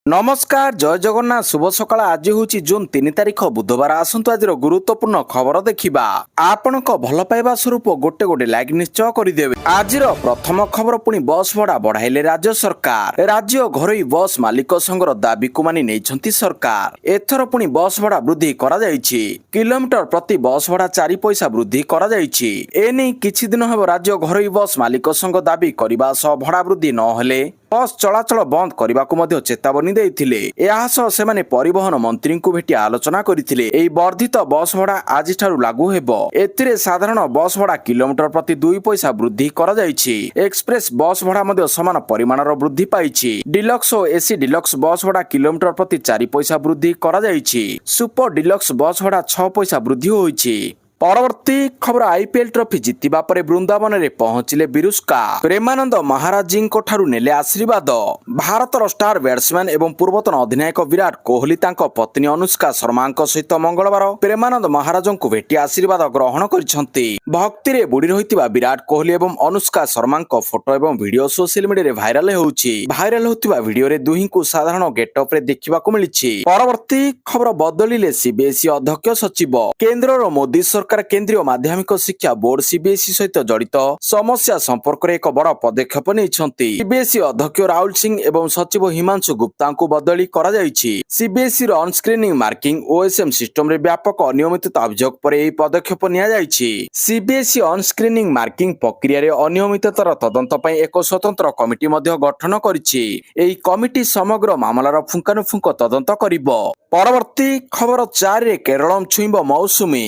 नमस्कार जय जगन्नाथ शुभ सकाळ आज हूँ जून 3 तारिख बुधवार आसतु आज गुरुत्वपूर्ण खबर देखा आपण भल पाइबा स्वरूप गोटे गोटे लाइक निश्चय करदेवे। आज प्रथम खबर पुणी बस भड़ा बढ़ाइले राज्य सरकार। राज्य घरोई बस मालिक संघर दाबी को मानि नहीं सरकार। एथर पुणी बस भड़ा वृद्धि करा जायछि। किलोमीटर प्रति बस भड़ा 4 पैसा वृद्धि करा जायछि। एने किछि दिन हेब राज्य घरोई बस मालिक संघ दाबी करबा सह भड़ा वृद्धि नहेले बस चलाचल बंद करने को चेतावनी देइथिले। एहा सह सेमाने परिवहन मंत्री को भेटी आलोचना करथिले। एई वर्धित बस भड़ा आज ठारू लागू हेबो। एथिरे साधारण बस भड़ा किलोमीटर प्रति 2 पैसा वृद्धि करा जायछि। एक्सप्रेस बस भड़ा मध्ये समान परिमाणर वृद्धि पाइछि। डिलक्स और एसी डिलक्स बस भड़ा किलोमीटर प्रति 4 पैसा वृद्धि करा जायछि। सुपर डिलक्स बस भड़ा 6 पैसा वृद्धि होइछि। परवर्ती खबर आईपीएल ट्रॉफी जितिबा परे वृंदावन रे पहुंचिले बिरुस्का। प्रेमानंद महाराजी ठारू नेले आशीर्वाद। भारतर स्टार बैट्समैन एवं पूर्वतन अधिनायक विराट कोहली तांको पत्नी अनुष्का शर्मा सहित मंगलवार प्रेमानंद महाराज को भेटी आशीर्वाद ग्रहण करिसंती। भक्ति रे बुड़ी रहितिबा विराट कोहली एवं अनुष्का शर्मा फोटो एवं वीडियो सोशल मीडिया रे भाइराल होउछि। भाइराल होतिबा वीडियो रे दुही को साधारण गेटअप रे देखिबा को मिलिछि। परवर्ती खबर बदलिले सीबीएसई अध्यक्ष सचिव। केंद्र मोदी सरकार केंद्रीय माध्यमिक शिक्षा बोर्ड सीबीएसई सहित जड़ित समस्या संपर्क में एक बड़ पदक्षेप नहीं। सीबीएसई अध्यक्ष राहुल सिंह एवं सचिव हिमांशु गुप्ता को बदली करा जायछि। CBSE on screening marking OSM system रे व्यापक अनियमितता अभियोग पर यह पदक्षेप निया जायछि। सीबीएसई ऑन स्क्रीनिंग मार्किंग प्रक्रिया रे अनियमिततार तदंत पई एक स्वतंत्र कमिटी मध्य गठन करिछि। एही कमिटी समग्र मामलार फुंकानुफुंक तदंत करिबो। परवर्ती खबर 4 रे केरल छुईब मौसुमी।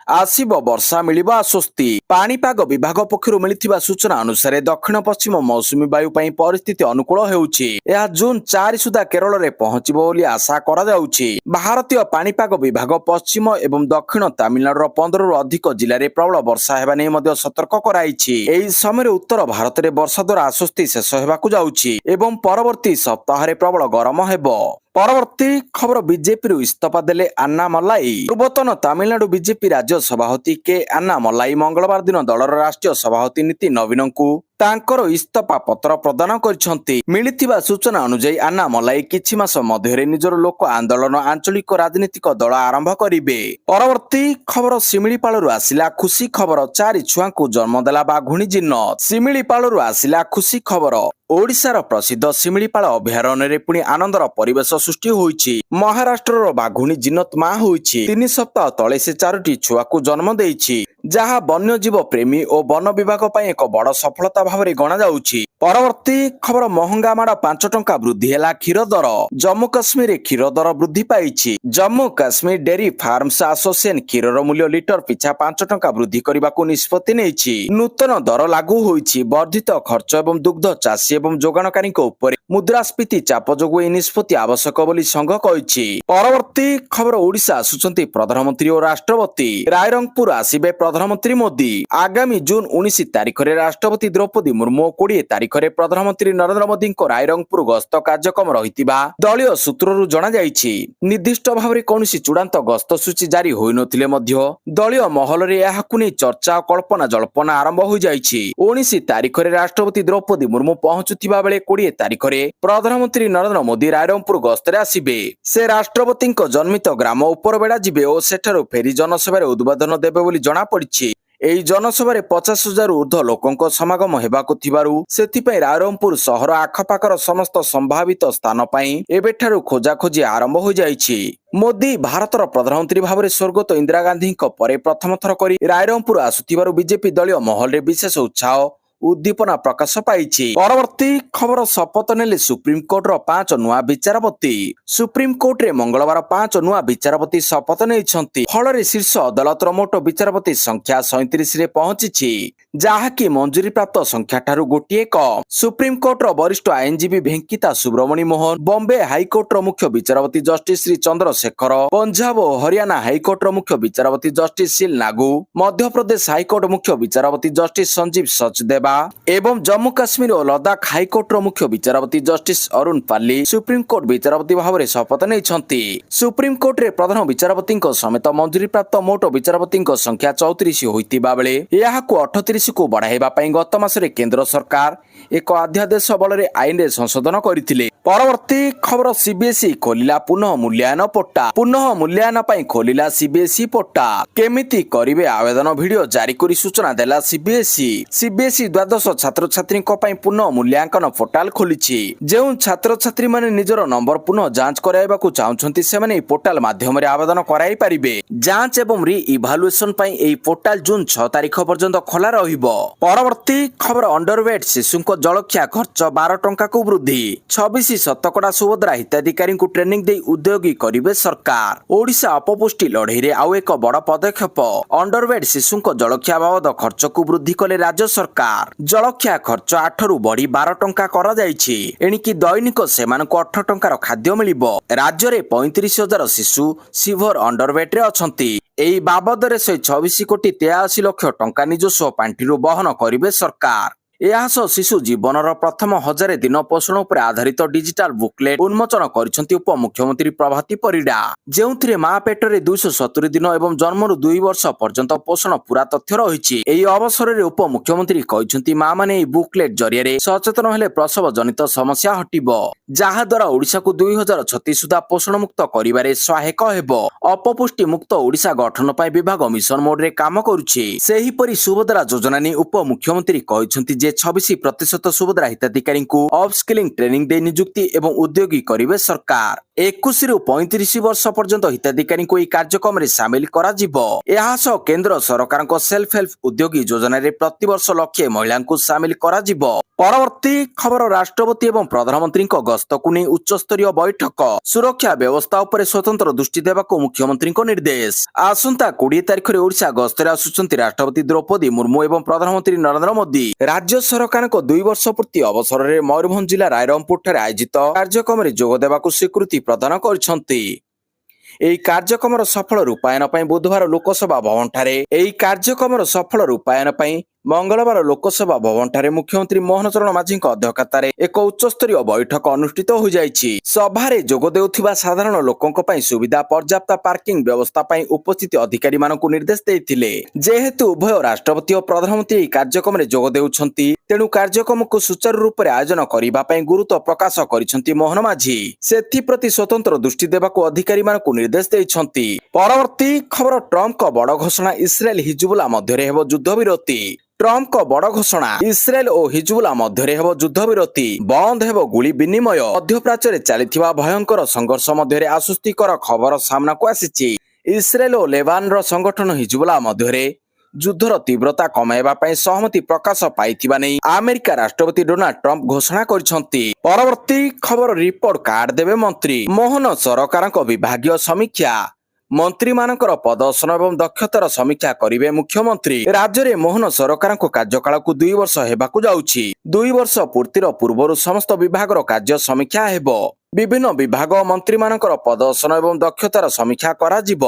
आसिब वर्षा मिलिबा आश्वस्ति। पाणीपाग विभाग पक्षरु मिलिथिबा सूचना अनुसार दक्षिण पश्चिम मौसुमी वायु पई परिस्थिति अनुकूल हेउछि। यह जून 4 सुधा केरल रे पहुंचिबो बोली आशा करा जाउछि। भारतीय पाणीपाग विभाग पश्चिम एवं दक्षिण तमिलनाडुर 15 रु अधिक जिल्ला रे प्रबल वर्षा हेबा नै मध्ये सतर्क कराइछि। एही समय उत्तर भारत रे वर्षा द्वारा आश्वस्ति शेष हेबाकु जाउछि एवं परवर्ती सप्ताह रे प्रबल गरम हेबो। परवर्ती खबर बीजेपी रु इस्तीफा देले अन्ना मल्लाई। पूर्वतन तमिलनाडु बीजेपी राज्य सभापति के अन्ना मल्लाई मंगलवार दिन दलर राष्ट्रीय सभापति नीति नवीन को तांकर इस्तीफा पत्र प्रदान करिसंती। मिलिथिबा सूचना अनुसार अन्ना मल्लाई किछि मास मध्यरे निजर लोक आंदोलन आंचलिक राजनीतिक दल आरंभ करिवे। परवर्ती खबर सिमिलीपालरु आसिला खुशी खबर। 4 छुआ को जन्म देला बाघुणी जिन्नत। सिमिलीपालरु आसिला खुशी खबर। ओडिशार प्रसिद्ध सिमिलीपाल अभयारण्य रे पुणी आनंदर परिवेश सृष्टि होइछि। महाराष्ट्रर बाघुणी जिन्नत मा होइछि। 3 सप्ताह तले से 4टी छुआ को जन्म देइछि जहा वन्यजीव प्रेमी और वन विभाग पई एक बड़ सफलता भावरे गणा जाउछि। परवर्ती खबर महंगा माड़ 5 टंका वृद्धि हैला क्षीर दर। जम्मू काश्मीर रे क्षीर दर वृद्धि पाइछि। Jammu Kashmir dairy farms association क्षीरर मूल्य लिटर पिछा 5 टंका वृद्धि करबाकू निष्पत्ति नेछि। नूतन दर लागू होइछि। वर्धित खर्च एवं दुग्ध चाषी एवं जोगाणकारी उपर मुद्रास्फीति चाप जोगु ए निष्पत्ति आवश्यक बोली संघ कहिछि। परवर्ती खबर ओडिशा आसुचंती प्रधानमंत्री और राष्ट्रपति। रायरंगपुर आसिबे प्रधानमंत्री मोदी। आगामी जून 19 तारिख रे राष्ट्रपति द्रौपदी मुर्मू 20 तारिख रे प्रधानमंत्री नरेंद्र मोदी को रायरंगपुर गस्त कार्यक्रम रहितिबा दलीय सूत्ररु जणा जायछि। निर्दिष्ट भाव कौनसी चूड़ांत गस्त सूची जारी होई नथिले मध्य दलीय महल रे एहाकु नै चर्चा कल्पना जल्पना आरंभ हो जायछि। 19 तारिख रे राष्ट्रपति द्रौपदी मुर्मू पहुंचुथिबा बेले 20 तारिख रे प्रधानमंत्री नरेंद्र मोदी रायरंगपुर गस्तरे आसिबे। से राष्ट्रपति जन्मित ग्राम उपरबेड़ा जिबे और सेठारु फेरी जनसभा उद्बोधन देबे बोली जणा पड़िछि। एही जनसभा 50,000 ऊर्ध्व लोकों समागम हेबाकु थिबारु सेथिपई रायरंगपुर सहर आखपाखर समस्त संभावित स्थान पई एबेठारु खोजाखोजी आरंभ हो जाइछि। मोदी भारतर प्रधानमंत्री भाव स्वर्गत इंदिरा गांधी परे प्रथम थर करी रायरंगपुर आसुथिबारु बीजेपी दलीय महल रे विशेष उत्साह उद्दीपना प्रकाश पाइछि। परवर्ती खबर शपथ नेले सुप्रीमकोर्ट 5 नुआ विचारपति। सुप्रीमकोर्ट रे मंगलवार 5 नुआ विचारपति शपथ नेइछंती। फलरे शीर्ष अदालतर मोट विचारपति संख्या 37 रे पहुंचिछि जाहाकि मंजूरी प्राप्त संख्या ठारू गोटिए कम। सुप्रीमकोर्ट वरिष्ठ आईनजीवी भेंकिता सुब्रमण्य मोहन, बॉम्बे हाईकोर्ट मुख्य विचारपति जस्टिस श्री चंद्रशेखर, पंजाब और हरियाणा हाईकोर्ट मुख्य विचारपति जस्टिस शील नागू, मध्य प्रदेश हाईकोर्ट मुख्य विचारपति जस्टिस संजीव सचदेवा, ଏବଂ ଜମ୍ମୁ କାଶ୍ମୀର ଓ ଲଦାଖ ହାଇକୋର୍ଟର ମୁଖ୍ୟ ବିଚାରପତି ଜଷ୍ଟିସ ଅରୁଣ ପାଲି ସୁପ୍ରିମକୋର୍ଟ ବିଚାରପତି ଭାବରେ ଶପଥ ନେଇଛନ୍ତି। ସୁପ୍ରିମକୋର୍ଟରେ ପ୍ରଧାନ ବିଚାରପତିଙ୍କ ସମେତ ମଞ୍ଜୁରୀପ୍ରାପ୍ତ ମୋଟ ବିଚାରପତିଙ୍କ ସଂଖ୍ୟା 34 ହୋଇଥିବା ବେଳେ ଏହାକୁ 38କୁ ବଢ଼ାଇବା ପାଇଁ ଗତ ମାସରେ କେନ୍ଦ୍ର ସରକାର ଏକ ଅଧ୍ୟାଦେଶ ବଳରେ ଆଇନରେ ସଂଶୋଧନ କରିଥିଲେ। ପରବର୍ତ୍ତୀ ଖବର ସିବିଏସ୍ଇ ଖୋଲିଲା ପୁନଃ ମୂଲ୍ୟାୟନ ପୋର୍ଟାଲ। ପୁନଃ ମୂଲ୍ୟାୟନ ପାଇଁ ଖୋଲିଲା ସିବିଏସ୍ଇ ପୋର୍ଟାଲ। କେମିତି କରିବେ ଆବେଦନ ଭିଡିଓ ଜାରି କରି ସୂଚନା ଦେଲା ସିବିଏସ୍ଇ। ସିବିଏସ୍ଇ ଦ୍ୱାଦଶ ଛାତ୍ରଛାତ୍ରୀଙ୍କ ପାଇଁ ପୁନଃ ମୂଲ୍ୟାଙ୍କନ ପୋର୍ଟାଲ ଖୋଲିଛି। ଯେଉଁ ଛାତ୍ରଛାତ୍ରୀମାନେ ନିଜର ନମ୍ବର ପୁନଃ ଯାଞ୍ଚ କରାଇବାକୁ ଚାହୁଁଛନ୍ତି ସେମାନେ ଏହି ପୋର୍ଟାଲ ମାଧ୍ୟମରେ ଆବେଦନ କରାଇ ପାରିବେ। ଯାଞ୍ଚ ଏବଂ ରି ଇଭାଲୁଏସନ ପାଇଁ ଏହି ପୋର୍ଟାଲ ଜୁନ୍ 6 ତାରିଖ ପର୍ଯ୍ୟନ୍ତ ଖୋଲା ରହିବ। ପରବର୍ତ୍ତୀ ଖବର ଅଣ୍ଡରୱେଟ୍ ଶିଶୁଙ୍କ ଜଳଖିଆ ଖର୍ଚ୍ଚ 12 ଟଙ୍କାକୁ ବୃଦ୍ଧି। 26% ସୁଭଦ୍ରା ହିତାଧିକାରୀଙ୍କୁ ଟ୍ରେନିଂ ଦେଇ ଉଦ୍ୟୋଗୀ କରିବେ ସରକାର। ଓଡ଼ିଶା ଅପପୁଷ୍ଟି ଲଢ଼େଇରେ ଆଉ ଏକ ବଡ଼ ପଦକ୍ଷେପ। ଅଣ୍ଡରୱେଟ୍ ଶିଶୁଙ୍କ ଜଳଖିଆ ବାବଦ ଖର୍ଚ୍ଚକୁ ବୃଦ୍ଧି କଲେ ରାଜ୍ୟ ସରକାର। ଜଳଖିଆ ଖର୍ଚ୍ଚ 8ରୁ ବଢ଼ି 12 ଟଙ୍କା କରାଯାଇଛି। ଏଣିକି ଦୈନିକ ସେମାନଙ୍କୁ 8 ଟଙ୍କାର ଖାଦ୍ୟ ମିଳିବ। ରାଜ୍ୟରେ 35,000 ଶିଶୁ ସିଭିୟର ଅଣ୍ଡରୱେଟ୍ରେ ଅଛନ୍ତି। ଏହି ବାବଦରେ 126 କୋଟି 83 ଲକ୍ଷ ଟଙ୍କା ନିଜସ୍ୱ ପାଣ୍ଠିରୁ ବହନ କରିବେ ସରକାର। ଏହା ସହ ଶିଶୁ ଜୀବନର ପ୍ରଥମ 1000 ଦିନ ପୋଷଣ ଉପରେ ଆଧାରିତ ଡିଜିଟାଲ ବୁକଲେଟ୍ ଉନ୍ମୋଚନ କରିଛନ୍ତି ଉପମୁଖ୍ୟମନ୍ତ୍ରୀ ପ୍ରଭାତୀ ପରିଡ଼ା। ଯେଉଁଥିରେ ମା ପେଟରେ 270 ଦିନ ଏବଂ ଜନ୍ମରୁ 2 ବର୍ଷ ପର୍ଯ୍ୟନ୍ତ ପୋଷଣ ପୁରା ତଥ୍ୟ ରହିଛି। ଏହି ଅବସରରେ ଉପମୁଖ୍ୟମନ୍ତ୍ରୀ କହିଛନ୍ତି ମାମାନେ ଏହି ବୁକଲେଟ୍ ଜରିଆରେ ସଚେତନ ହେଲେ ପ୍ରସବ ଜନିତ ସମସ୍ୟା ହଟିବ, ଯାହାଦ୍ୱାରା ଓଡ଼ିଶାକୁ 2036 ସୁଦ୍ଧା ପୋଷଣ ମୁକ୍ତ କରିବାରେ ସହାୟକ ହେବ। ଅପପୁଷ୍ଟି ମୁକ୍ତ ଓଡ଼ିଶା ଗଠନ ପାଇଁ ବିଭାଗ ମିଶନ ମୋଡରେ କାମ କରୁଛି। ସେହିପରି ସୁଭଦ୍ରା ଯୋଜନା ନେଇ ଉପମୁଖ୍ୟମନ୍ତ୍ରୀ କହିଛନ୍ତି ଯେ 26% ସୁଭଦ୍ରା ହିତାଧିକାରୀଙ୍କୁ ଅପସ୍କିଲିଂ ଟ୍ରେନିଂ ଦେଇ ନିଯୁକ୍ତି ଏବଂ ଉଦ୍ୟୋଗୀ କରିବେ ସରକାର। 21ରୁ 35 ବର୍ଷ ପର୍ଯ୍ୟନ୍ତ ହିତାଧିକାରୀଙ୍କୁ ଏହି କାର୍ଯ୍ୟକ୍ରମରେ ସାମିଲ କରାଯିବ। ଏହା ସହ କେନ୍ଦ୍ର ସରକାରଙ୍କ ସେଲ୍ଫ ହେଲ୍ପ ଉଦ୍ୟୋଗୀ ଯୋଜନାରେ ପ୍ରତିବର୍ଷ ଲକ୍ଷେ ମହିଳାଙ୍କୁ ସାମିଲ କରାଯିବ। ପରବର୍ତ୍ତୀ ଖବର ରାଷ୍ଟ୍ରପତି ଏବଂ ପ୍ରଧାନମନ୍ତ୍ରୀଙ୍କ ଗସ୍ତକୁ ନେଇ ଉଚ୍ଚସ୍ତରୀୟ ବୈଠକ। ସୁରକ୍ଷା ବ୍ୟବସ୍ଥା ଉପରେ ସ୍ୱତନ୍ତ୍ର ଦୃଷ୍ଟି ଦେବାକୁ ମୁଖ୍ୟମନ୍ତ୍ରୀଙ୍କ ନିର୍ଦ୍ଦେଶ। ଆସନ୍ତା 20 ତାରିଖରେ ଓଡ଼ିଶା ଗସ୍ତରେ ଆସୁଛନ୍ତି ରାଷ୍ଟ୍ରପତି ଦ୍ରୌପଦୀ ମୁର୍ମୁ ଏବଂ ପ୍ରଧାନମନ୍ତ୍ରୀ ନରେନ୍ଦ୍ର ମୋଦି। ରାଜ୍ୟ ସରକାରଙ୍କ 2 ବର୍ଷ ପୂର୍ତ୍ତି ଅବସରରେ ମୟୂରଭଞ୍ଜ ଜିଲ୍ଲା ରାଇରଙ୍ଗପୁରଠାରେ ଆୟୋଜିତ କାର୍ଯ୍ୟକ୍ରମରେ ଯୋଗ ଦେବାକୁ ସ୍ୱୀକୃତି ପ୍ରଦାନ କରିଛନ୍ତି। ଏହି କାର୍ଯ୍ୟକ୍ରମର ସଫଳ ରୂପାୟନ ପାଇଁ ମଙ୍ଗଳବାର ଲୋକସଭା ଭବନଠାରେ ମୁଖ୍ୟମନ୍ତ୍ରୀ ମୋହନ ଚରଣ ମାଝୀଙ୍କ ଅଧ୍ୟକ୍ଷତାରେ ଏକ ଉଚ୍ଚସ୍ତରୀୟ ବୈଠକ ଅନୁଷ୍ଠିତ ହୋଇଯାଇଛି। ସଭାରେ ଯୋଗ ଦେଉଥିବା ସାଧାରଣ ଲୋକଙ୍କ ପାଇଁ ସୁବିଧା ପର୍ଯ୍ୟାପ୍ତ ପାର୍କିଂ ବ୍ୟବସ୍ଥା ପାଇଁ ଉପସ୍ଥିତ ଅଧିକାରୀମାନଙ୍କୁ ନିର୍ଦ୍ଦେଶ ଦେଇଥିଲେ। ଯେହେତୁ ଉଭୟ ରାଷ୍ଟ୍ରପତି ଓ ପ୍ରଧାନମନ୍ତ୍ରୀ ଏହି କାର୍ଯ୍ୟକ୍ରମରେ ଯୋଗ ଦେଉଛନ୍ତି, ତେଣୁ କାର୍ଯ୍ୟକ୍ରମକୁ ସୁଚାରୁ ରୂପରେ ଆୟୋଜନ କରିବା ପାଇଁ ଗୁରୁତ୍ୱ ପ୍ରକାଶ କରିଛନ୍ତି ମୋହନ ମାଝୀ। ସେଥିପ୍ରତି ସ୍ୱତନ୍ତ୍ର ଦୃଷ୍ଟି ଦେବାକୁ ଅଧିକାରୀମାନଙ୍କୁ ନିର୍ଦ୍ଦେଶ ଦେଇଛନ୍ତି। ପରବର୍ତ୍ତୀ ଖବର ଟ୍ରମ୍ପଙ୍କ ବଡ଼ ଘୋଷଣା, ଇସ୍ରାଏଲ ହିଜବୁଲା ମଧ୍ୟରେ ହେବ ଯୁଦ୍ଧବିରତି। ଟ୍ରମ୍ପଙ୍କ ବଡ଼ ଘୋଷଣା, ଇସ୍ରାଏଲ ଓ ହିଜବୁଲା ମଧ୍ୟରେ ହେବ ଯୁଦ୍ଧବିରତି, ବନ୍ଦ ହେବ ଗୁଳି ବିନିମୟ। ମଧ୍ୟପ୍ରାଚ୍ୟରେ ଚାଲିଥିବା ଭୟଙ୍କର ସଂଘର୍ଷ ମଧ୍ୟରେ ଆଶ୍ୱସ୍ତିକର ଖବର ସାମ୍ନାକୁ ଆସିଛି। ଇସ୍ରାଏଲ ଓ ଲେବାନର ସଂଗଠନ ହିଜବୁଲା ମଧ୍ୟରେ ଯୁଦ୍ଧର ତୀବ୍ରତା କମାଇବା ପାଇଁ ସହମତି ପ୍ରକାଶ ପାଇଥିବା ନେଇ ଆମେରିକା ରାଷ୍ଟ୍ରପତି ଡୋନାଲ୍ଡ ଟ୍ରମ୍ପ ଘୋଷଣା କରିଛନ୍ତି। ପରବର୍ତ୍ତୀ ଖବର ରିପୋର୍ଟ କାର୍ଡ ଦେବେ ମନ୍ତ୍ରୀ। ମୋହନ ସରକାରଙ୍କ ବିଭାଗୀୟ ସମୀକ୍ଷା। ମନ୍ତ୍ରୀମାନଙ୍କର ପ୍ରଦର୍ଶନ ଏବଂ ଦକ୍ଷତାର ସମୀକ୍ଷା କରିବେ ମୁଖ୍ୟମନ୍ତ୍ରୀ। ରାଜ୍ୟରେ ମୋହନ ସରକାରଙ୍କ କାର୍ଯ୍ୟକାଳକୁ 2 ବର୍ଷ ହେବାକୁ ଯାଉଛି। 2 ବର୍ଷ ପୂର୍ତ୍ତିର ପୂର୍ବରୁ ସମସ୍ତ ବିଭାଗର କାର୍ଯ୍ୟ ସମୀକ୍ଷା ହେବ। ବିଭିନ୍ନ ବିଭାଗ ମନ୍ତ୍ରୀମାନଙ୍କର ପ୍ରଦର୍ଶନ ଏବଂ ଦକ୍ଷତାର ସମୀକ୍ଷା କରାଯିବ।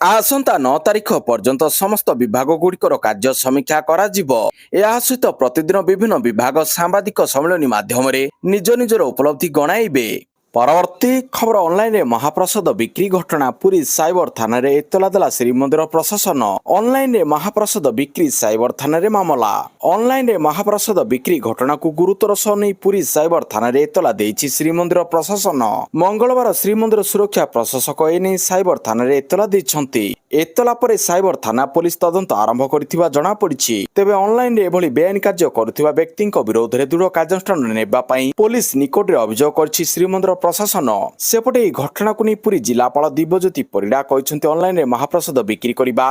ଆସନ୍ତା 9 ତାରିଖ ପର୍ଯ୍ୟନ୍ତ ସମସ୍ତ ବିଭାଗଗୁଡ଼ିକର କାର୍ଯ୍ୟ ସମୀକ୍ଷା କରାଯିବ। ଏହା ସହିତ ପ୍ରତିଦିନ ବିଭିନ୍ନ ବିଭାଗ ସାମ୍ବାଦିକ ସମ୍ମିଳନୀ ମାଧ୍ୟମରେ ନିଜ ନିଜର ଉପଲବ୍ଧି ଗଣାଇବେ। ପରବର୍ତ୍ତୀ ଖବର ଅନଲାଇନରେ ମହାପ୍ରସାଦ ବିକ୍ରି ଘଟଣା। ପୁରୀ ସାଇବର ଥାନାରେ ଏତଲା ଦେଲା ଶ୍ରୀମନ୍ଦିର ପ୍ରଶାସନ। ଅନଲାଇନରେ ମହାପ୍ରସାଦ ବିକ୍ରି ସାଇବର ଥାନାରେ ମାମଲା। ଅନଲାଇନରେ ମହାପ୍ରସାଦ ବିକ୍ରି ଘଟଣାକୁ ଗୁରୁତର ସହ ନେଇ ପୁରୀ ସାଇବର ଥାନାରେ ଏତଲା ଦେଇଛି ଶ୍ରୀମନ୍ଦିର ପ୍ରଶାସନ। ମଙ୍ଗଳବାର ଶ୍ରୀମନ୍ଦିର ସୁରକ୍ଷା ପ୍ରଶାସକ ଏନେଇ ସାଇବର ଥାନାରେ ଏତଲା ଦେଇଛନ୍ତି। ଏତଲା ପରେ ସାଇବର ଥାନା ପୋଲିସ ତଦନ୍ତ ଆରମ୍ଭ କରିଥିବା ଜଣାପଡ଼ିଛି। ତେବେ ଅନଲାଇନରେ ଏଭଳି ବେଆଇନ କାର୍ଯ୍ୟ କରୁଥିବା ବ୍ୟକ୍ତିଙ୍କ ବିରୋଧରେ ଦୃଢ଼ କାର୍ଯ୍ୟାନୁଷ୍ଠାନ ନେବା ପାଇଁ ପୋଲିସ ନିକଟରେ ଅଭିଯୋଗ କରିଛି ଶ୍ରୀମନ୍ଦିର ପ୍ରଶାସନ। ସେପଟେ ଏହି ଘଟଣାକୁ ନେଇ ପୁରୀ ଜିଲ୍ଲାପାଳ ଦିବ୍ୟଜ୍ୟୋତି ପରିଡ଼ା କହିଛନ୍ତି ଅନଲାଇନରେ ମହାପ୍ରସାଦ ବିକ୍ରି କରିବା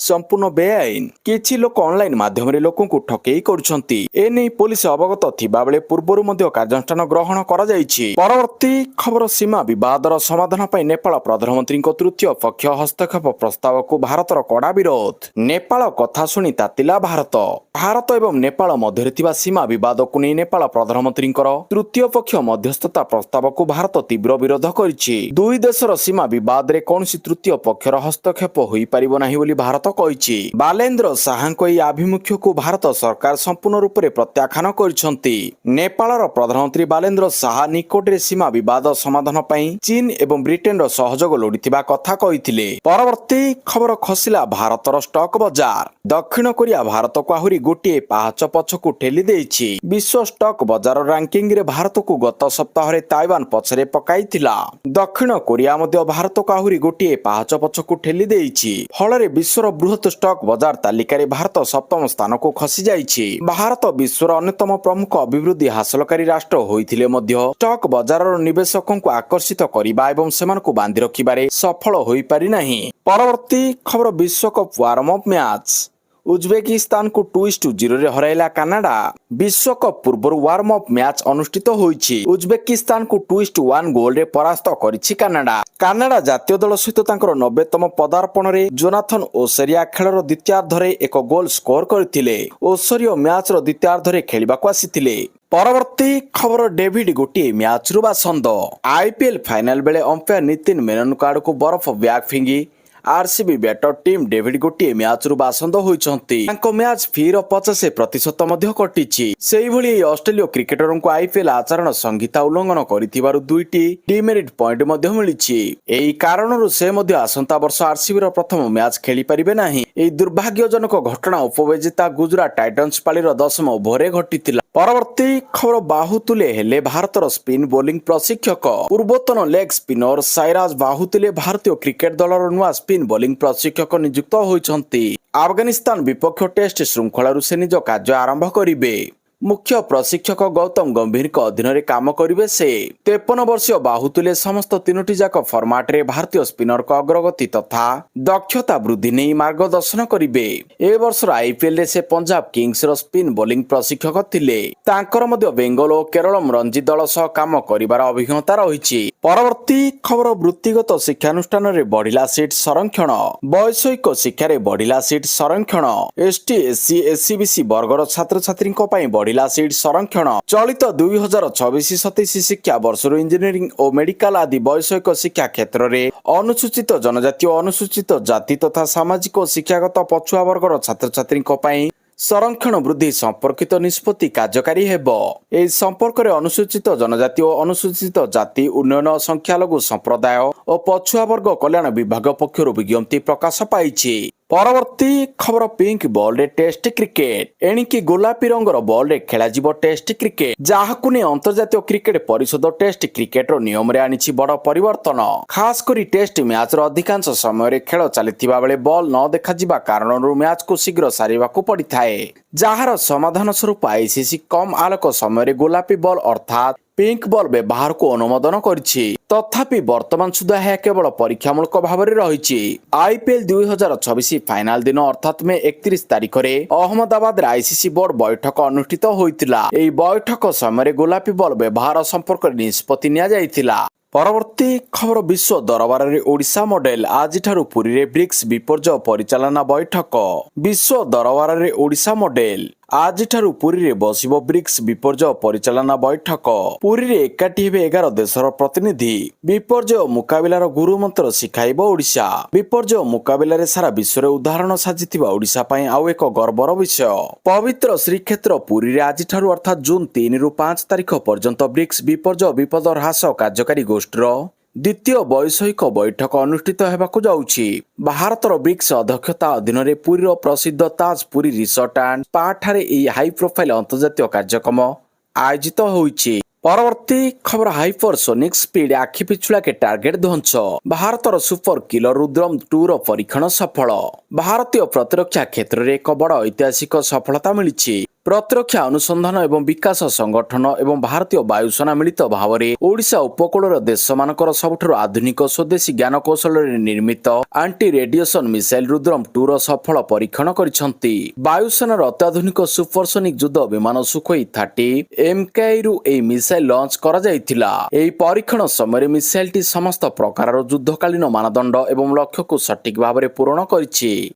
ସମ୍ପୂର୍ଣ୍ଣ ବେଆଇନ। କିଛି ଲୋକ ଅନଲାଇନ ମାଧ୍ୟମରେ ଲୋକଙ୍କୁ ଠକେଇ କରୁଛନ୍ତି। ଏନେଇ ପୋଲିସ ଅବଗତ ଥିବାବେଳେ ପୂର୍ବରୁ ମଧ୍ୟ କାର୍ଯ୍ୟାନୁଷ୍ଠାନ ଗ୍ରହଣ କରାଯାଇଛି। ପରବର୍ତ୍ତୀ ଖବର, ସୀମା ବିବାଦର ସମାଧାନ ପାଇଁ ନେପାଳ ପ୍ରଧାନମନ୍ତ୍ରୀଙ୍କ ତୃତୀୟ ପକ୍ଷ ହସ୍ତକ୍ଷେପ ପ୍ରସ୍ତାବକୁ ଭାରତର କଡ଼ା ବିରୋଧ। ନେପାଳ କଥା ଶୁଣି ତାତିଲା ଭାରତ। ଭାରତ ଏବଂ ନେପାଳ ମଧ୍ୟରେ ଥିବା ସୀମା ବିବାଦକୁ ନେଇ ନେପାଳ ପ୍ରଧାନମନ୍ତ୍ରୀଙ୍କର ତୃତୀୟ ପକ୍ଷ ମଧ୍ୟସ୍ଥତା ପ୍ରସ୍ତାବକୁ ଭାରତ ତୀବ୍ର ବିରୋଧ କରିଛି। ଦୁଇ ଦେଶର ସୀମା ବିବାଦରେ କୌଣସି ତୃତୀୟ ପକ୍ଷର ହସ୍ତକ୍ଷେପ ହୋଇପାରିବ ନାହିଁ ବୋଲି ଭାରତ କହିଛି। ବାଲେନ୍ଦ୍ର ଶାହାଙ୍କ ଏହି ଆଭିମୁଖ୍ୟକୁ ଭାରତ ସରକାର ସମ୍ପୂର୍ଣ୍ଣ ରୂପରେ ପ୍ରତ୍ୟାଖ୍ୟାନ କରିଛନ୍ତି। ନେପାଳର ପ୍ରଧାନମନ୍ତ୍ରୀ ବାଲେନ୍ଦ୍ର ଶାହା ନିକଟରେ ସୀମା ବିବାଦ ସମାଧାନ ପାଇଁ ଚୀନ ଏବଂ ବ୍ରିଟେନର ସହଯୋଗ ଲୋଡ଼ିଥିବା କଥା କହିଥିଲେ। ପରବର୍ତ୍ତୀ ଖବର ଖସିଲା ଭାରତର ଷ୍ଟକ ବଜାର। ଦକ୍ଷିଣ କୋରିଆ ଭାରତକୁ ଆହୁରି ଗୋଟିଏ ପାହାଚ ପଛକୁ ଠେଲି ଦେଇଛି। ବିଶ୍ୱ ଷ୍ଟକ ବଜାର ରାଙ୍କିଙ୍ଗରେ ଭାରତକୁ ଗତ ସପ୍ତାହରେ ତାଇୱାନ ପଛରେ ପକାଇଥିଲା। ଦକ୍ଷିଣ କୋରିଆ ମଧ୍ୟ ଭାରତକୁ ଆହୁରି ଗୋଟିଏ ପାହାଚ ପଛକୁ ଠେଲି ଦେଇଛି। ଫଳରେ ବିଶ୍ୱର ବୃହତ ଷ୍ଟକ ବଜାର ତାଲିକାରେ ଭାରତ ସପ୍ତମ ସ୍ଥାନକୁ ଖସି ଯାଇଛି। ଭାରତ ବିଶ୍ୱର ଅନ୍ୟତମ ପ୍ରମୁଖ ଅଭିବୃଦ୍ଧି ହାସଲକାରୀ ରାଷ୍ଟ୍ର ହୋଇଥିଲେ ମଧ୍ୟ ଷ୍ଟକ ବଜାରର ନିବେଶକଙ୍କୁ ଆକର୍ଷିତ କରିବା ଏବଂ ସେମାନଙ୍କୁ ବାନ୍ଧି ରଖିବାରେ ସଫଳ ହୋଇପାରିନାହିଁ। ପରବର୍ତ୍ତୀ ଖବର ବିଶ୍ୱକପ ୱାର୍ମ ଅପ୍ ମ୍ୟାଚ୍। ଉଜବେକିସ୍ତାନକୁ 2-0 ହରାଇଲା କାନାଡା। ବିଶ୍ୱକପ ପୂର୍ବରୁ ୱାର୍ମ ଅପ୍ ମ୍ୟାଚ୍ ଅନୁଷ୍ଠିତ ହୋଇଛି। ଉଜବେକିସ୍ତାନକୁ 2-1 ଗୋଲରେ ପରାସ୍ତ କରିଛି କାନାଡା। କାନାଡା ଜାତୀୟ ଦଳ ସହିତ ତାଙ୍କର 90ତମ ପଦାର୍ପଣରେ ଜୋନାଥନ ଓସେରିଆ ଖେଳର ଦ୍ୱିତୀୟାର୍ଧରେ ଏକ ଗୋଲ ସ୍କୋର କରିଥିଲେ। ଓସରିଓ ମ୍ୟାଚର ଦ୍ୱିତୀୟାର୍ଧରେ ଖେଳିବାକୁ ଆସିଥିଲେ। ପରବର୍ତ୍ତୀ ଖବର ଡେଭିଡ ଗୋଟିଏ ମ୍ୟାଚରୁ ବାସନ୍ଦ। ଆଇପିଏଲ ଫାଇନାଲ ବେଳେ ଅମ୍ପାୟାର ନିତିନ ମେନନଙ୍କ ଆଡକୁ ବରଫ ବ୍ୟାଗ ଫିଙ୍ଗି ଆରସିବି ବ୍ୟାଟର ଟିମ୍ ଡେଭିଡ ଗୋଟିଏ ମ୍ୟାଚରୁ ବାସନ୍ଦ ହୋଇଛନ୍ତି। ତାଙ୍କ ମ୍ୟାଚ୍ ଫିର 50% ମଧ୍ୟ କଟିଛି। ସେହିଭଳି ଏହି ଅଷ୍ଟ୍ରେଲୀୟ କ୍ରିକେଟରଙ୍କୁ ଆଇପିଏଲ ଆଚରଣ ସଂହିତା ଉଲ୍ଲଂଘନ କରିଥିବାରୁ 2ଟି ଡିମେରିଟ ପଏଣ୍ଟ ମଧ୍ୟ ମିଳିଛି। ଏହି କାରଣରୁ ସେ ମଧ୍ୟ ଆସନ୍ତା ବର୍ଷ ଆରସିବିର ପ୍ରଥମ ମ୍ୟାଚ୍ ଖେଳିପାରିବେ ନାହିଁ। ଏହି ଦୁର୍ଭାଗ୍ୟଜନକ ଘଟଣା ଉପବିଜେତା ଗୁଜରାଟ ଟାଇଟନ୍ସ ପାଳିର 10ମ ଓଭରରେ ଘଟିଥିଲା। ପରବର୍ତ୍ତୀ ଖବର ବାହୁତୁଲେ ହେଲେ ଭାରତର ସ୍ପିନ୍ ବୋଲିଂ ପ୍ରଶିକ୍ଷକ। ପୂର୍ବତନ ଲେଗ ସ୍ପିନର ସାଇରାଜ ବାହୁତୁଲେ ଭାରତୀୟ କ୍ରିକେଟ ଦଳର ନୂଆ ସ୍ପିନ୍ ବୋଲିଂ ପ୍ରଶିକ୍ଷକ ନିଯୁକ୍ତ ହୋଇଛନ୍ତି। ଆଫଗାନିସ୍ତାନ ବିପକ୍ଷ ଟେଷ୍ଟ ଶୃଙ୍ଖଳାରୁ ସେ ନିଜ କାର୍ଯ୍ୟ ଆରମ୍ଭ କରିବେ। ମୁଖ୍ୟ ପ୍ରଶିକ୍ଷକ ଗୌତମ ଗମ୍ଭୀରଙ୍କ ଅଧୀନରେ କାମ କରିବେ ସେ। 53 ବର୍ଷୀୟ ବାହୁତୁଲେ ସମସ୍ତ 3ଟି ଯାକ ଫର୍ମାଟରେ ଭାରତୀୟ ସ୍ପିନରଙ୍କ ଅଗ୍ରଗତି ତଥା ଦକ୍ଷତା ବୃଦ୍ଧି ନେଇ ମାର୍ଗଦର୍ଶନ କରିବେ। ଏ ବର୍ଷର ଆଇପିଏଲରେ ସେ ପଞ୍ଜାବ କିଙ୍ଗସର ସ୍ପିନ୍ ବୋଲିଂ ପ୍ରଶିକ୍ଷକ ଥିଲେ। ତାଙ୍କର ମଧ୍ୟ ବେଙ୍ଗଲ ଓ କେରଳମ୍ ରଞ୍ଜି ଦଳ ସହ କାମ କରିବାର ଅଭିଜ୍ଞତା ରହିଛି। ପରବର୍ତ୍ତୀ ଖବର ବୃତ୍ତିଗତ ଶିକ୍ଷାନୁଷ୍ଠାନରେ ବଢିଲା ସିଟ୍ ସଂରକ୍ଷଣ। ବୈଷୟିକ ଶିକ୍ଷାରେ ବଢିଲା ସିଟ୍ ସଂରକ୍ଷଣ। ଏସଟି ଏସସି ଏସସିବିସି ବର୍ଗର ଛାତ୍ରଛାତ୍ରୀଙ୍କ ପାଇଁ ବଢିଲା ସିଟ୍ ସଂରକ୍ଷଣ। ଚଳିତ 2026-27 ଶିକ୍ଷା ବର୍ଷରୁ ଇଞ୍ଜିନିୟରିଂ ଓ ମେଡିକାଲ ଆଦି ବୈଷୟିକ ଶିକ୍ଷା କ୍ଷେତ୍ରରେ ଅନୁସୂଚିତ ଜନଜାତି ଓ ଅନୁସୂଚିତ ଜାତି ତଥା ସାମାଜିକ ଓ ଶିକ୍ଷାଗତ ପଛୁଆ ବର୍ଗର ଛାତ୍ରଛାତ୍ରୀଙ୍କ ପାଇଁ ସଂରକ୍ଷଣ ବୃଦ୍ଧି ସମ୍ପର୍କିତ ନିଷ୍ପତ୍ତି କାର୍ଯ୍ୟକାରୀ ହେବ। ଏହି ସମ୍ପର୍କରେ ଅନୁସୂଚିତ ଜନଜାତି ଓ ଅନୁସୂଚିତ ଜାତି ଉନ୍ନୟନ ସଂଖ୍ୟାଲଘୁ ସମ୍ପ୍ରଦାୟ ଓ ପଛୁଆ ବର୍ଗ କଲ୍ୟାଣ ବିଭାଗ ପକ୍ଷରୁ ବିଜ୍ଞପ୍ତି ପ୍ରକାଶ ପାଇଛି। ପରବର୍ତ୍ତୀ ଖବର ପିଙ୍କ ବଲରେ ଟେଷ୍ଟ କ୍ରିକେଟ। ଏଣିକି ଗୋଲାପୀ ରଙ୍ଗର ବଲରେ ଖେଳାଯିବ ଟେଷ୍ଟ କ୍ରିକେଟ, ଯାହାକୁ ନେଇ ଅନ୍ତର୍ଜାତୀୟ କ୍ରିକେଟ ପରିଷଦ ଟେଷ୍ଟ କ୍ରିକେଟର ନିୟମରେ ଆଣିଛି ବଡ ପରିବର୍ତ୍ତନ। ଖାସ କରି ଟେଷ୍ଟ ମ୍ୟାଚର ଅଧିକାଂଶ ସମୟରେ ଖେଳ ଚାଲିଥିବା ବେଳେ ବଲ୍ ନ ଦେଖାଯିବା କାରଣରୁ ମ୍ୟାଚକୁ ଶୀଘ୍ର ସାରିବାକୁ ପଡିଥାଏ, ଯାହାର ସମାଧାନ ସ୍ୱରୂପ ଆଇସିସି କମ୍ ଆଲୋକ ସମୟରେ ଗୋଲାପୀ ବଲ୍ ଅର୍ଥାତ୍ ପିଙ୍କ ବଲ୍ ବ୍ୟବହାରକୁ ଅନୁମୋଦନ କରିଛି। ତଥାପି ବର୍ତ୍ତମାନ ସୁଦ୍ଧା ଏହା କେବଳ ପରୀକ୍ଷାମୂଳକ ଭାବରେ ରହିଛି। ଆଇପିଏଲ 2026 ଫାଇନାଲ ଦିନ ଅର୍ଥାତ୍ ମେ 31 ତାରିଖରେ ଅହମ୍ମଦାବାଦରେ ଆଇସିସି ବୋର୍ଡ ବୈଠକ ଅନୁଷ୍ଠିତ ହୋଇଥିଲା। ଏହି ବୈଠକ ସମୟରେ ଗୋଲାପୀ ବଲ୍ ବ୍ୟବହାର ସମ୍ପର୍କରେ ନିଷ୍ପତ୍ତି ନିଆଯାଇଥିଲା। ପରବର୍ତ୍ତୀ ଖବର ବିଶ୍ୱ ଦରବାରରେ ଓଡ଼ିଶା ମଡେଲ। ଆଜିଠାରୁ ପୁରୀରେ ବ୍ରିକ୍ସ ବିପର୍ଯ୍ୟୟ ପରିଚାଳନା ବୈଠକ। ବିଶ୍ୱ ଦରବାରରେ ଓଡ଼ିଶା ମଡେଲ। ଆଜିଠାରୁ ପୁରୀରେ ବସିବ ବ୍ରିକ୍ସ ବିପର୍ଯ୍ୟୟ ପରିଚାଳନା ବୈଠକ। ପୁରୀରେ ଏକାଠି ହେବେ 11 ଦେଶର ପ୍ରତିନିଧି। ବିପର୍ଯ୍ୟୟ ମୁକାବିଲାର ଗୁରୁମନ୍ତ୍ର ଶିଖାଇବ ଓଡ଼ିଶା। ବିପର୍ଯ୍ୟୟ ମୁକାବିଲାରେ ସାରା ବିଶ୍ୱରେ ଉଦାହରଣ ସାଜିଥିବା ଓଡ଼ିଶା ପାଇଁ ଆଉ ଏକ ଗର୍ବର ବିଷୟ। ପବିତ୍ର ଶ୍ରୀକ୍ଷେତ୍ର ପୁରୀରେ ଆଜିଠାରୁ ଅର୍ଥାତ୍ ଜୁନ୍ 3ରୁ 5 ତାରିଖ ପର୍ଯ୍ୟନ୍ତ ବ୍ରିକ୍ସ ବିପର୍ଯ୍ୟୟ ବିପଦ ହ୍ରାସ କାର୍ଯ୍ୟକାରୀ ଗୋଷ୍ଠୀର ଦ୍ୱିତୀୟ ବୈଷୟିକ ବୈଠକ ଅନୁଷ୍ଠିତ ହେବାକୁ ଯାଉଛି। ଭାରତର ବ୍ରିକ୍ସ ଅଧ୍ୟକ୍ଷତା ଅଧୀନରେ ପୁରୀର ପ୍ରସିଦ୍ଧ ତାଜ ପୁରୀ ରିସର୍ଟ ଆଣ୍ଡ ସ୍ପା ଠାରେ ଏହି ହାଇ ପ୍ରୋଫାଇଲ ଅନ୍ତର୍ଜାତୀୟ କାର୍ଯ୍ୟକ୍ରମ ଆୟୋଜିତ ହୋଇଛି। ପରବର୍ତ୍ତୀ ଖବର ହାଇପରସୋନିକ ସ୍ପିଡ ଆଖି ପିଛୁଳାକେ ଟାର୍ଗେଟ ଧ୍ୱଂସ। ଭାରତର ସୁପର କିଲର ରୁଦ୍ରମ 2ର ପରୀକ୍ଷଣ ସଫଳ। ଭାରତୀୟ ପ୍ରତିରକ୍ଷା କ୍ଷେତ୍ରରେ ଏକ ବଡ଼ ଐତିହାସିକ ସଫଳତା ମିଳିଛି। ପ୍ରତିରକ୍ଷା ଅନୁସନ୍ଧାନ ଏବଂ ବିକାଶ ସଂଗଠନ ଏବଂ ଭାରତୀୟ ବାୟୁସେନା ମିଳିତ ଭାବରେ ଓଡ଼ିଶା ଉପକୂଳର ଦେଶମାନଙ୍କର ସବୁଠାରୁ ଆଧୁନିକ ସ୍ୱଦେଶୀ ଜ୍ଞାନକୌଶଳରେ ନିର୍ମିତ ଆଣ୍ଟି ରେଡିଏସନ ମିସାଇଲ ରୁଦ୍ରମ 2ର ସଫଳ ପରୀକ୍ଷଣ କରିଛନ୍ତି। ବାୟୁସେନାର ଅତ୍ୟାଧୁନିକ ସୁପରସୋନିକ ଯୁଦ୍ଧ ବିମାନ ସୁଖୋଇ 30 MKIରୁ ଏହି ମିସାଇଲ ଲଞ୍ଚ କରାଯାଇଥିଲା। ଏହି ପରୀକ୍ଷଣ ସମୟରେ ମିସାଇଲଟି ସମସ୍ତ ପ୍ରକାରର ଯୁଦ୍ଧକାଳୀନ ମାନଦଣ୍ଡ ଏବଂ ଲକ୍ଷ୍ୟକୁ ସଠିକ ଭାବରେ ପୂରଣ କରିଛି।